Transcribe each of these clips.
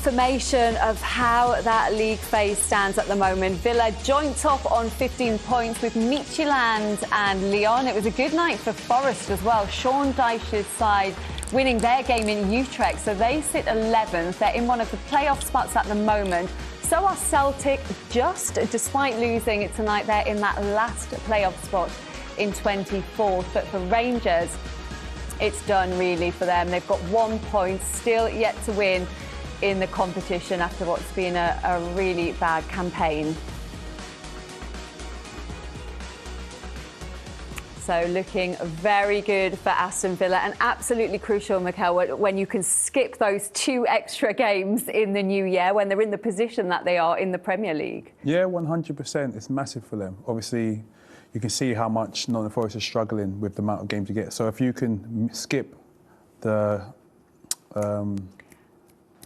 confirmation of how that league phase stands at the moment. Villa joint top on 15 points with Midtjylland and Lyon. It was a good night for Forest as well. Sean Dyche's side winning their game in Utrecht, so they sit 11th. They're in one of the playoff spots at the moment. So are Celtic, just despite losing it tonight, they're in that last playoff spot in 24th. But for Rangers, it's done really for them. They've got 1 point, still yet to win in the competition after what's been a really bad campaign. So looking very good for Aston Villa, and absolutely crucial, Mikel, when you can skip those 2 extra games in the new year when they're in the position that they are in the Premier League. Yeah, 100%. It's massive for them. Obviously, you can see how much Nottingham Forest is struggling with the amount of games you get. So if you can skip the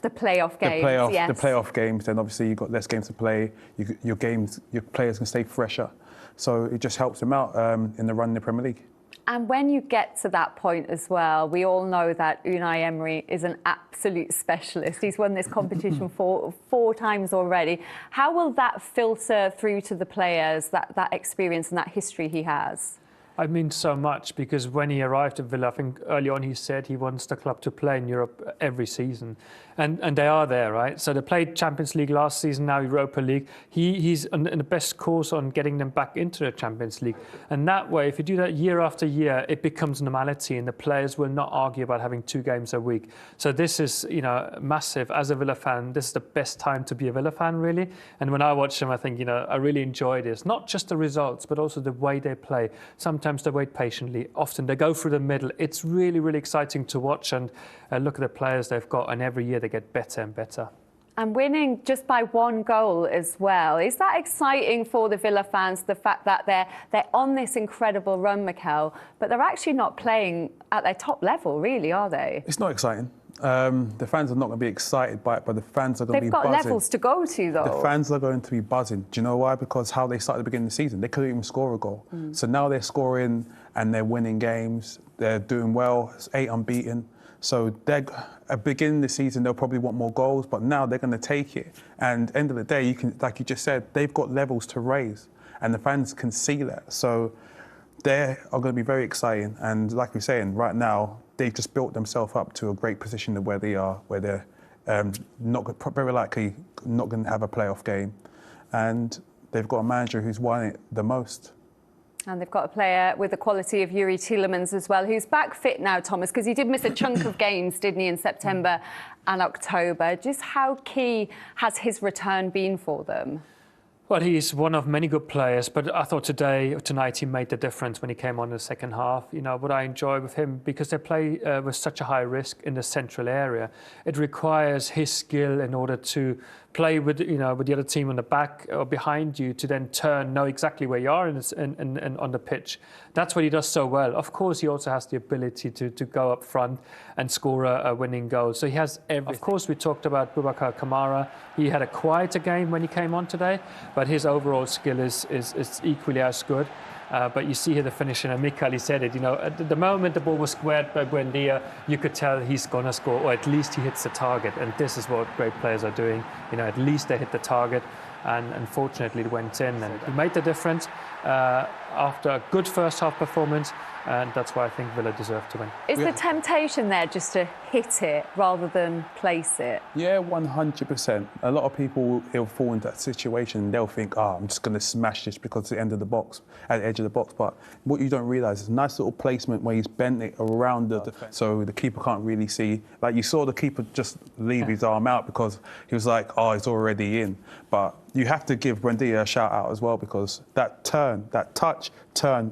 playoff games, yes. The playoff games, then obviously you've got less games to play. Your players can stay fresher. So it just helps them out in the run in the Premier League. And when you get to that point as well, we all know that Unai Emery is an absolute specialist. He's won this competition four times already. How will that filter through to the players, that experience and that history he has? I mean so much, because when he arrived at Villa, I think early on he said he wants the club to play in Europe every season. And they are there, right? So they played Champions League last season, now Europa League. He's in the best course on getting them back into the Champions League. And that way, if you do that year after year, it becomes normality, and the players will not argue about having 2 games a week. So this is, massive. As a Villa fan, this is the best time to be a Villa fan, really. And when I watch them, I think, I really enjoy this. Not just the results, but also the way they play. Sometimes they wait patiently. Often they go through the middle. It's really, really exciting to watch, and look at the players they've got, and every year they get better and better. And winning just by 1 goal as well. Is that exciting for the Villa fans, the fact that they're on this incredible run, Mikel, but they're actually not playing at their top level, really, are they? It's not exciting. The fans are not going to be excited by it, but the fans are going to be buzzing. They've got levels to go to, though. The fans are going to be buzzing. Do you know why? Because how they started at the beginning of the season, they couldn't even score a goal. So now they're scoring and they're winning games. They're doing well. It's 8 unbeaten. So at the beginning of the season, they'll probably want more goals, but now they're going to take it. And end of the day, you can, like you just said, they've got levels to raise, and the fans can see that. So they are going to be very exciting. And like we're saying, right now, they've just built themselves up to a great position of where they are, where they're very likely not going to have a playoff game. And they've got a manager who's won it the most. And they've got a player with the quality of Youri Tielemans as well, who's back fit now, Thomas, because he did miss a chunk of games, didn't he, in September and October. Just how key has his return been for them? Well, he's one of many good players, but I thought tonight he made the difference when he came on in the second half. What I enjoy with him, because they play with such a high risk in the central area, it requires his skill in order to play with the other team on the back or behind you, to then know exactly where you are on the pitch. That's what he does so well. Of course, he also has the ability to go up front and score a winning goal. So he has everything. Of course, we talked about Boubacar Kamara. He had a quieter game when he came on today, but his overall skill is equally as good. But you see here the finisher, and Mikel, he said it, at the moment the ball was squared by Buendia, you could tell he's going to score, or at least he hits the target. And this is what great players are doing. At least they hit the target. And unfortunately it went in, and he made the difference after a good first half performance, and that's why I think Villa deserved to win. Is the temptation there just to hit it rather than place it? Yeah, 100%. A lot of people will fall into that situation. They'll think, I'm just going to smash this because it's the end of the box, at the edge of the box. But what you don't realise is a nice little placement where he's bent it around the defence, so the keeper can't really see. Like, you saw the keeper just leave his arm out because he was like, it's already in. But you have to give Buendia a shout out as well, because that turn, that touch,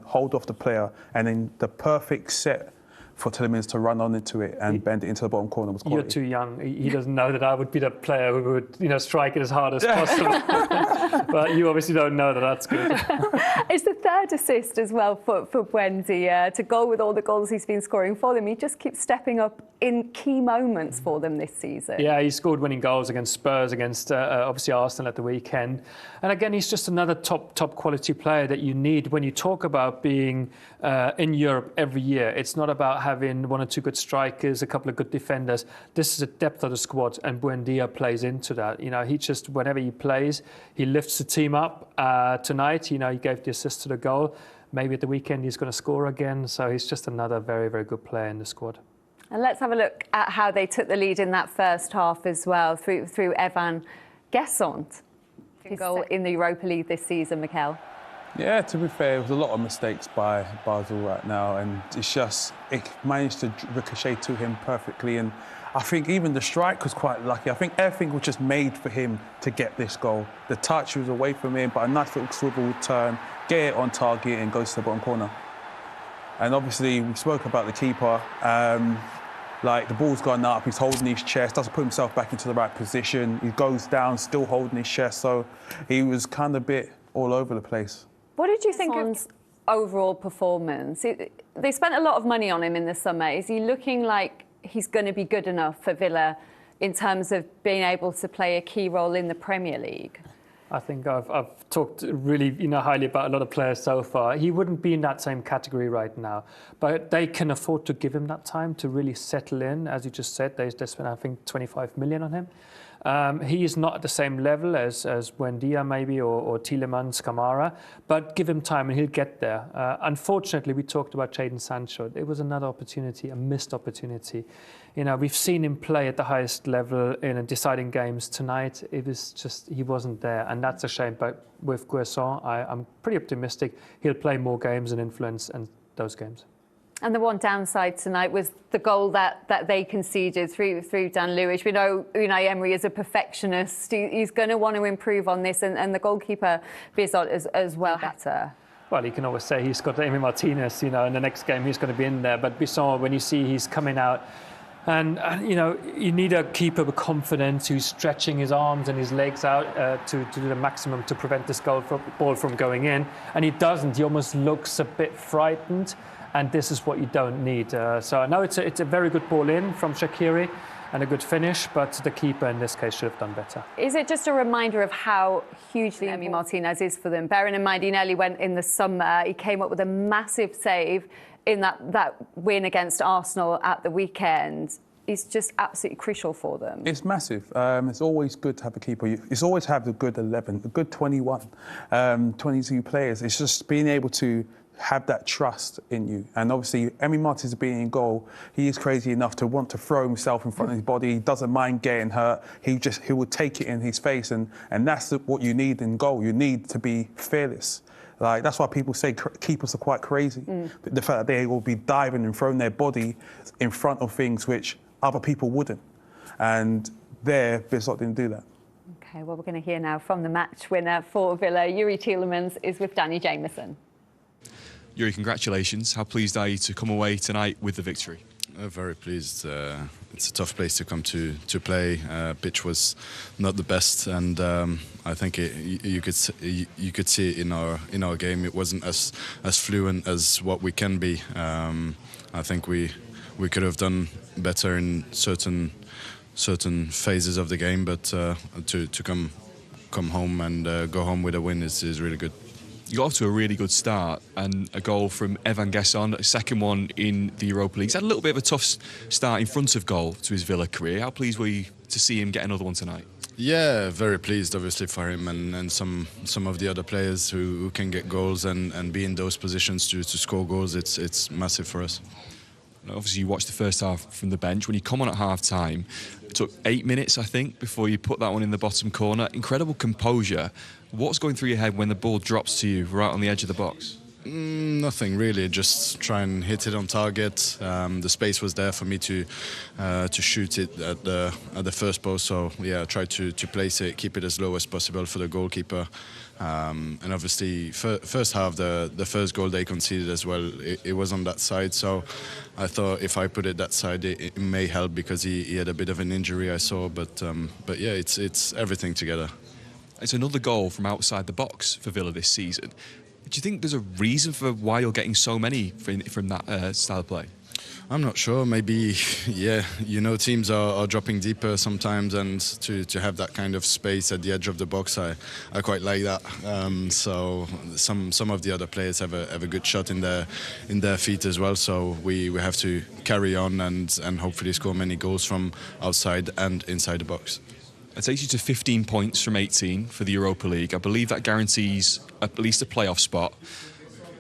hold off the player, and then the perfect set for Tielemans to run on into it and bend it into the bottom corner was quality. You're too young. He doesn't know that I would be the player who would, strike it as hard as possible. But you obviously don't know that that's good. It's the third assist as well for Buendia to go with all the goals he's been scoring for them. He just keeps stepping up in key moments for them this season. Yeah, he scored winning goals against Spurs, against obviously Arsenal at the weekend. And again, he's just another top quality player that you need when you talk about being in Europe every year. It's not about having one or two good strikers, a couple of good defenders. This is a depth of the squad, and Buendia plays into that. You know, he just, whenever he plays, he lifts the team up. Tonight, you know, he gave the assist to the goal. Maybe at the weekend he's going to score again. So he's just another very, very good player in the squad. And let's have a look at how they took the lead in that first half as well, through Evan Guessant. His goal in the Europa League this season, Mikel. Yeah, to be fair, there was a lot of mistakes by Basel right now, and it managed to ricochet to him perfectly. And I think even the strike was quite lucky. I think everything was just made for him to get this goal. The touch was away from him, but a nice little swivel turn, get it on target, and goes to the bottom corner. And obviously, we spoke about the keeper. Like, the ball's gone up, he's holding his chest, doesn't put himself back into the right position. He goes down, still holding his chest. So he was kind of a bit all over the place. What did you think of his overall performance? They spent a lot of money on him in the summer. Is he looking like he's going to be good enough for Villa in terms of being able to play a key role in the Premier League? I think I've talked really, highly about a lot of players so far. He wouldn't be in that same category right now, but they can afford to give him that time to really settle in. As you just said, they spent, I think, 25 million on him. He is not at the same level as Buendia maybe or Tielemans, Kamara, but give him time and he'll get there. Unfortunately, we talked about Jadon Sancho. It was another opportunity, a missed opportunity. We've seen him play at the highest level in deciding games tonight. It was just, he wasn't there, and that's a shame. But with Guessant, I'm pretty optimistic. He'll play more games and influence in those games. And the one downside tonight was the goal that they conceded through Dan Luiz. We know Unai Emery is a perfectionist. He's going to want to improve on this, and the goalkeeper Basel as well better. Well, you can always say he's got Emi Martinez, in the next game he's going to be in there. But Basel, when you see he's coming out, and you need a keeper with confidence who's stretching his arms and his legs out to do the maximum to prevent this ball from going in. And he doesn't. He almost looks a bit frightened. And this is what you don't need. So I know it's a very good ball in from Shaqiri and a good finish, but the keeper in this case should have done better. Is it just a reminder of how hugely Emi Martinez is for them? Bearing in mind, he nearly went in the summer. He came up with a massive save in that win against Arsenal at the weekend. He's just absolutely crucial for them. It's massive. It's always good to have a keeper. It's always have a good 11, a good 21, 22 players. It's just being able to have that trust in you. And obviously, Emi Martinez being in goal, he is crazy enough to want to throw himself in front of his body. He doesn't mind getting hurt. He will take it in his face, and that's what you need in goal. You need to be fearless. Like, that's why people say keepers are quite crazy. But the fact that they will be diving and throwing their body in front of things which other people wouldn't. And Basel didn't do that. OK, well, we're going to hear now from the match winner for Villa. Youri Tielemans is with Danny Jameson. Youri, congratulations. How pleased are you to come away tonight with the victory? Very pleased. It's a tough place to come to play. Pitch was not the best, and I think you could see it in our game. It wasn't as fluent as what we can be. I think we could have done better in certain phases of the game, but to come home and go home with a win is really good. You got off to a really good start, and a goal from Evan Guessant, a second one in the Europa League. He's had a little bit of a tough start in front of goal to his Villa career. How pleased were you to see him get another one tonight? Yeah, very pleased, obviously, for him and some of the other players who can get goals and be in those positions to score goals. It's massive for us. Obviously, you watched the first half from the bench. When you come on at half-time, it took 8 minutes, I think, before you put that one in the bottom corner. Incredible composure. What's going through your head when the ball drops to you right on the edge of the box? Nothing really. Just try and hit it on target. The space was there for me to shoot it at the first post. So yeah, I tried to place it, keep it as low as possible for the goalkeeper. And obviously, first half, the first goal they conceded as well, it was on that side. So I thought if I put it that side, it may help because he had a bit of an injury, I saw. But yeah, it's everything together. It's another goal from outside the box for Villa this season. Do you think there's a reason for why you're getting so many from that style of play? I'm not sure. Maybe, yeah, teams are dropping deeper sometimes, and to have that kind of space at the edge of the box, I quite like that. So some of the other players have a good shot in their feet as well. So we have to carry on and hopefully score many goals from outside and inside the box. It takes you to 15 points from 18 for the Europa League. I believe that guarantees at least a playoff spot.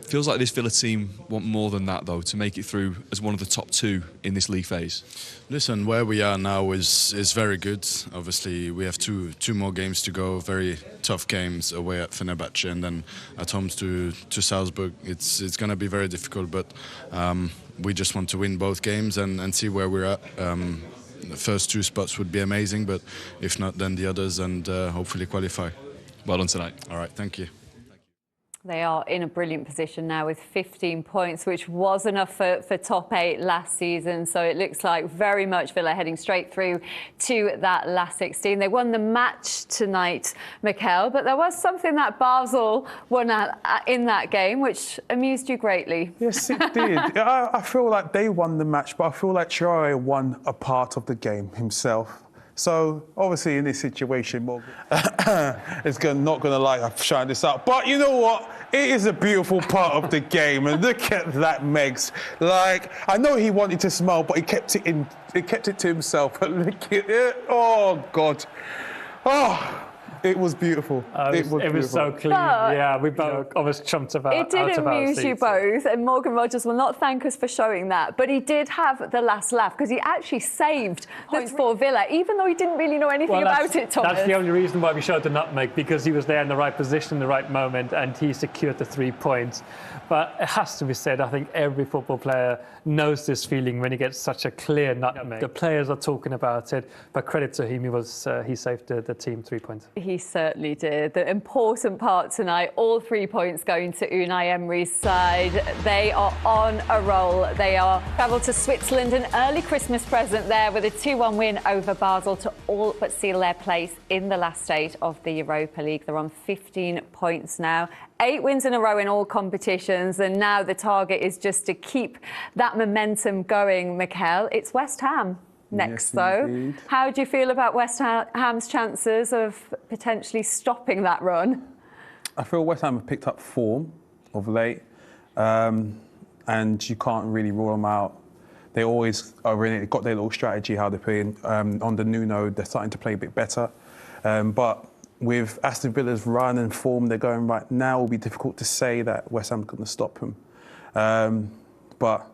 Feels like this Villa team want more than that, though, to make it through as one of the top two in this league phase. Listen, where we are now is very good. Obviously, we have two more games to go, very tough games away at Fenerbahce and then at home to Salzburg. It's going to be very difficult, but we just want to win both games and see where we're at. The first two spots would be amazing, but if not, then the others, and hopefully qualify. Well done tonight. All right, thank you. They are in a brilliant position now with 15 points, which was enough for top 8 last season. So it looks like very much Villa heading straight through to that last 16. They won the match tonight, Mikel, but there was something that Basel won in that game, which amused you greatly. Yes, it did. I feel like they won the match, but I feel like Traore won a part of the game himself. So, obviously, in this situation, Morgan is not going to like I've shown this out. But you know what? It is a beautiful part of the game. And look at that, Megs. Like, I know he wanted to smile, but he kept it in. He kept it to himself. But look at it. Oh, God. Oh. It was beautiful. It was so clean. But yeah, we both almost jumped about. It did amuse you both, and Morgan Rogers will not thank us for showing that. But he did have the last laugh because he actually saved points for Villa, even though he didn't really know anything about it, Thomas. That's the only reason why we showed the nutmeg, because he was there in the right position, in the right moment, and he secured the 3 points. But it has to be said, I think every football player knows this feeling when he gets such a clear nutmeg. The players are talking about it, but credit to him, he saved the team 3 points. He certainly did. The important part tonight, all 3 points going to Unai Emery's side. They are on a roll. They are travelled to Switzerland, an early Christmas present there with a 2-1 win over Basel to all but seal their place in the last stage of the Europa League. They're on 15 points now. 8 wins in a row in all competitions, and now the target is just to keep that momentum going, Mikel. It's West Ham next, though. Indeed. How do you feel about West Ham's chances of potentially stopping that run? I feel West Ham have picked up form of late, and you can't really rule them out. They always are really got their little strategy how they're playing. Under Nuno, they're starting to play a bit better, but with Aston Villa's run and form they're going right now, it will be difficult to say that West Ham's going to stop them. But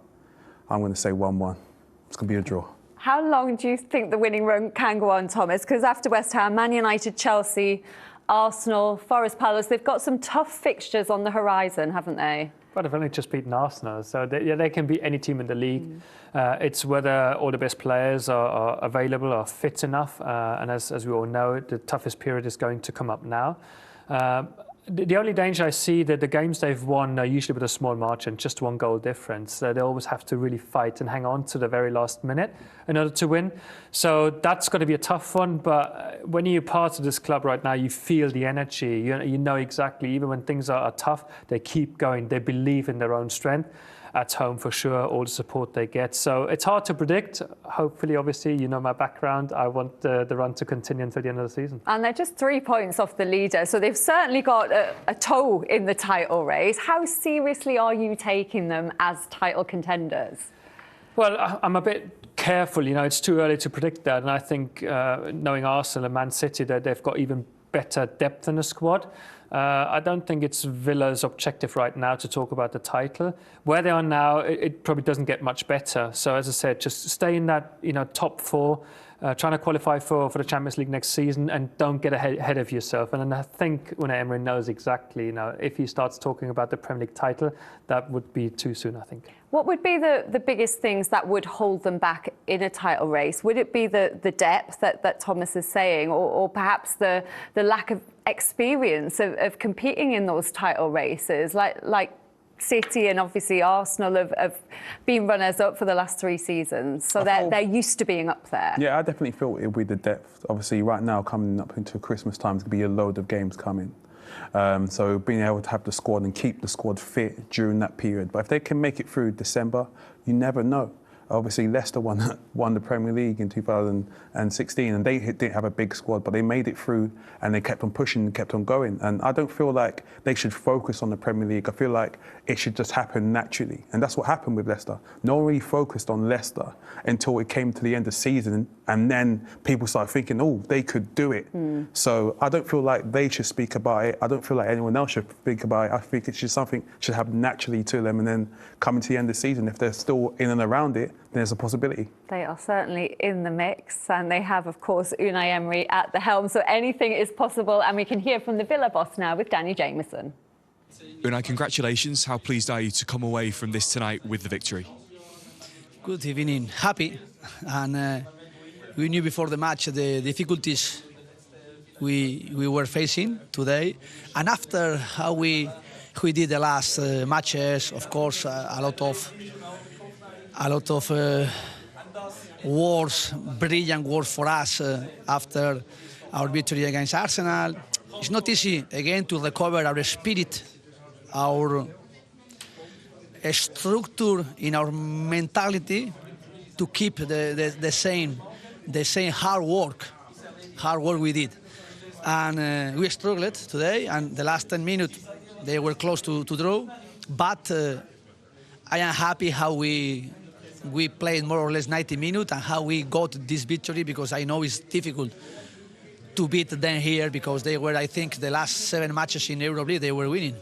I'm going to say 1-1. It's going to be a draw. How long do you think the winning run can go on, Thomas? Because after West Ham, Man United, Chelsea, Arsenal, Forest Palace, they've got some tough fixtures on the horizon, haven't they? But they've only just beaten Arsenal, so they can beat any team in the league. It's whether all the best players are available, are fit enough, and as we all know, the toughest period is going to come up now. The only danger I see that the games they've won are usually with a small margin, just 1 goal difference. They always have to really fight and hang on to the very last minute in order to win. So that's going to be a tough one. But when you're part of this club right now, you feel the energy. You know exactly, even when things are tough, they keep going. They believe in their own strength. At home, for sure, all the support they get. So it's hard to predict. Hopefully, obviously, you know my background. I want the run to continue until the end of the season. And they're just 3 points off the leader, so they've certainly got a toe in the title race. How seriously are you taking them as title contenders? Well, I'm a bit careful. You know, it's too early to predict that. And I think knowing Arsenal and Man City, that they've got even better depth in the squad. I don't think it's Villa's objective right now to talk about the title. Where they are now, it probably doesn't get much better. So as I said, just stay in that top 4, trying to qualify for the Champions League next season, and don't get ahead of yourself. And I think Unai Emery knows exactly, if he starts talking about the Premier League title, that would be too soon, I think. What would be the biggest things that would hold them back in a title race? Would it be the depth that Thomas is saying, or perhaps the lack of experience of competing in those title races, like City and obviously Arsenal have been runners-up for the last 3 seasons, so they're used to being up there. Yeah, I definitely feel it will be the depth. Obviously, right now, coming up into Christmas time, there's going to be a load of games coming. So being able to have the squad and keep the squad fit during that period. But if they can make it through December, you never know. Obviously, Leicester won the Premier League in 2016, and they didn't have a big squad, but they made it through, and they kept on pushing and kept on going. And I don't feel like they should focus on the Premier League. I feel like it should just happen naturally, and that's what happened with Leicester. No one really focused on Leicester until it came to the end of the season, and then people started thinking, oh, they could do it. So I don't feel like they should speak about it. I don't feel like anyone else should speak about it. I think it's just something should happen naturally to them, and then coming to the end of the season, if they're still in and around it, there's a possibility. They are certainly in the mix, and they have, of course, Unai Emery at the helm, so anything is possible. And we can hear from the Villa boss now with Danny Jameson. Unai, congratulations. How pleased are you to come away from this tonight with the victory? Good evening. Happy. And we knew before the match the difficulties we were facing today. And after how we did the last matches, of course, a lot of words, brilliant words for us after our victory against Arsenal. It's not easy, again, to recover our spirit, our structure in our mentality, to keep the same hard work we did. And we struggled today, and the last 10 minutes, they were close to draw. But I am happy how we played more or less 90 minutes and how we got this victory, because I know it's difficult to beat them here, because they were, I think, the last 7 matches in Europa, they were winning.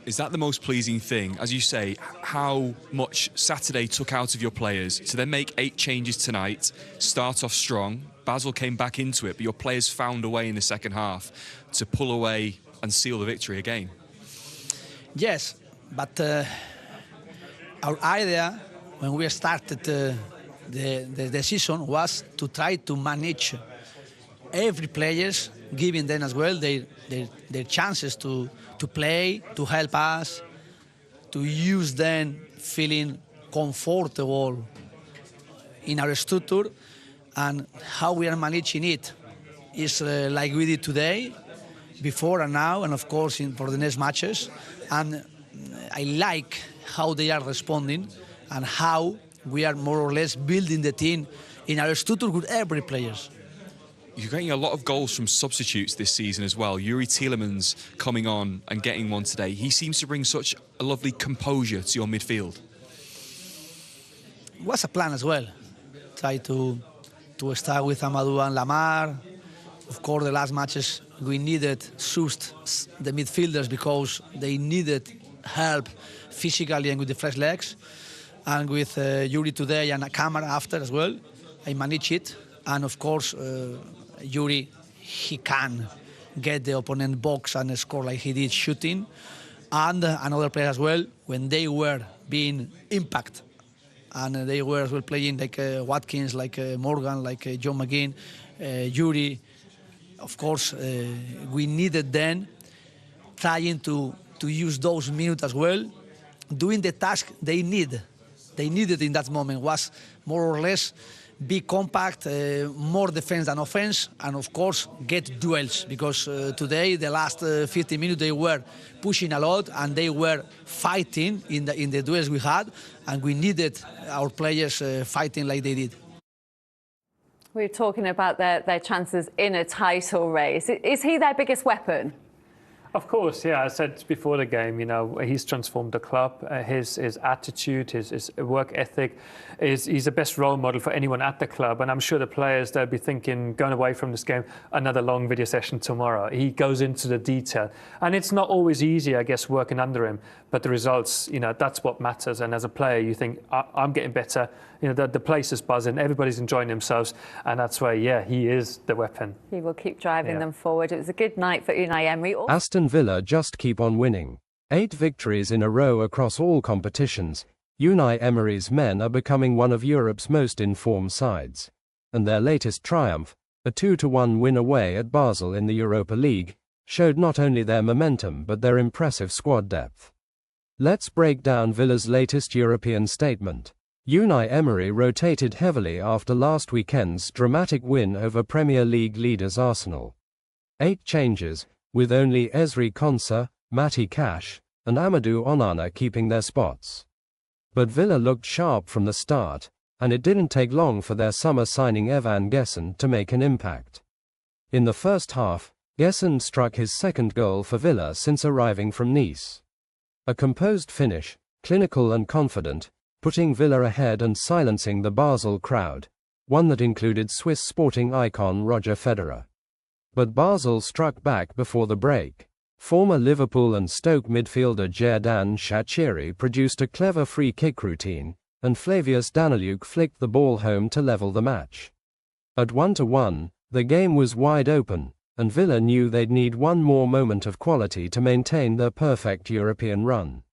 Is that the most pleasing thing? As you say, how much Saturday took out of your players to then make 8 changes tonight, start off strong. Basel came back into it, but your players found a way in the second half to pull away and seal the victory again. Yes, but our idea when we started the season was to try to manage every players, giving them as well their chances to play, to help us, to use them feeling comfortable in our structure. And how we are managing it is like we did today, before and now, and of course for the next matches. And I like how they are responding and how we are more or less building the team in our structure with every players. You're getting a lot of goals from substitutes this season as well. Youri Tielemans coming on and getting one today. He seems to bring such a lovely composure to your midfield. It was a plan as well. Try to start with Amadou and Lamar. Of course, the last matches we needed Sust, the midfielders, because they needed help physically and with the fresh legs. And with Youri today and a camera after as well, I manage it. And of course, Youri, he can get the opponent box and score like he did shooting. And another player as well, when they were being impact, and they were as well playing like Watkins, like Morgan, like John McGinn, Youri. Of course, we needed then trying to use those minutes as well, doing the task they needed in that moment was more or less be compact, more defense than offense, and of course get duels, because today, the last 50 minutes, they were pushing a lot and they were fighting in the duels we had, and we needed our players fighting like they did. We're talking about their chances in a title race. Is he their biggest weapon? Of course, yeah. I said before the game, you know, he's transformed the club. His attitude, his work ethic, he's the best role model for anyone at the club. And I'm sure the players, they'll be thinking, going away from this game, another long video session tomorrow. He goes into the detail. And it's not always easy, I guess, working under him. But the results, you know, that's what matters. And as a player, you think, I'm getting better. You know, the place is buzzing. Everybody's enjoying themselves. And that's why, yeah, he is the weapon. He will keep driving them forward. It was a good night for Unai Emery. Aston Villa just keep on winning. 8 victories in a row across all competitions. Unai Emery's men are becoming one of Europe's most informed sides. And their latest triumph, a 2-1 win away at Basel in the Europa League, showed not only their momentum but their impressive squad depth. Let's break down Villa's latest European statement. Unai Emery rotated heavily after last weekend's dramatic win over Premier League leaders Arsenal. 8 changes, with only Ezri Konsa, Matty Cash, and Amadou Onana keeping their spots. But Villa looked sharp from the start, and it didn't take long for their summer signing Evan Gesson to make an impact. In the first half, Gesson struck his second goal for Villa since arriving from Nice. A composed finish, clinical and confident, putting Villa ahead and silencing the Basel crowd, one that included Swiss sporting icon Roger Federer. But Basel struck back before the break. Former Liverpool and Stoke midfielder Xherdan Shaqiri produced a clever free-kick routine, and Flavius Daniluk flicked the ball home to level the match. At 1-1, the game was wide open, and Villa knew they'd need one more moment of quality to maintain their perfect European run.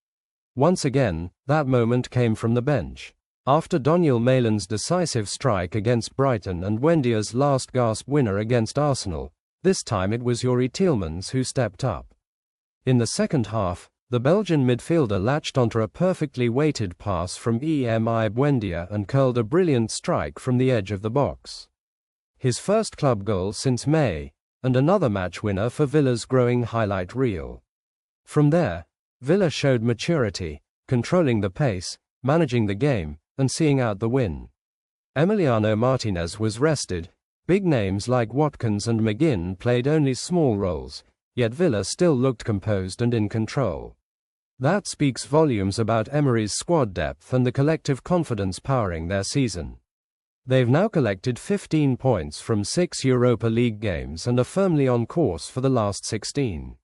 Once again, that moment came from the bench. After Daniel Malan's decisive strike against Brighton and Wendy's last-gasp winner against Arsenal, this time it was Youri Tielemans who stepped up. In the second half, the Belgian midfielder latched onto a perfectly weighted pass from Emi Buendia and curled a brilliant strike from the edge of the box. His first club goal since May, and another match winner for Villa's growing highlight reel. From there, Villa showed maturity, controlling the pace, managing the game, and seeing out the win. Emiliano Martinez was rested. Big names like Watkins and McGinn played only small roles, yet Villa still looked composed and in control. That speaks volumes about Emery's squad depth and the collective confidence powering their season. They've now collected 15 points from 6 Europa League games and are firmly on course for the last 16.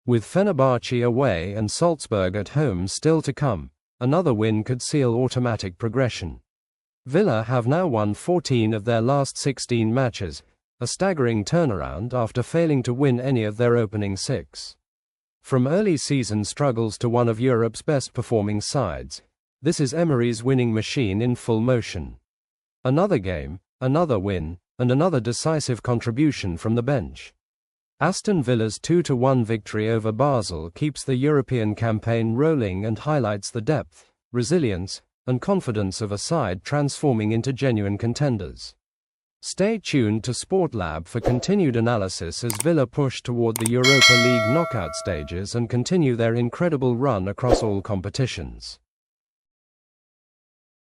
With Fenerbahce away and Salzburg at home still to come, another win could seal automatic progression. Villa have now won 14 of their last 16 matches, a staggering turnaround after failing to win any of their opening 6. From early season struggles to one of Europe's best performing sides, this is Emery's winning machine in full motion. Another game, another win, and another decisive contribution from the bench. Aston Villa's 2-1 victory over Basel keeps the European campaign rolling and highlights the depth, resilience, and confidence of a side transforming into genuine contenders. Stay tuned to SportLab for continued analysis as Villa push toward the Europa League knockout stages and continue their incredible run across all competitions.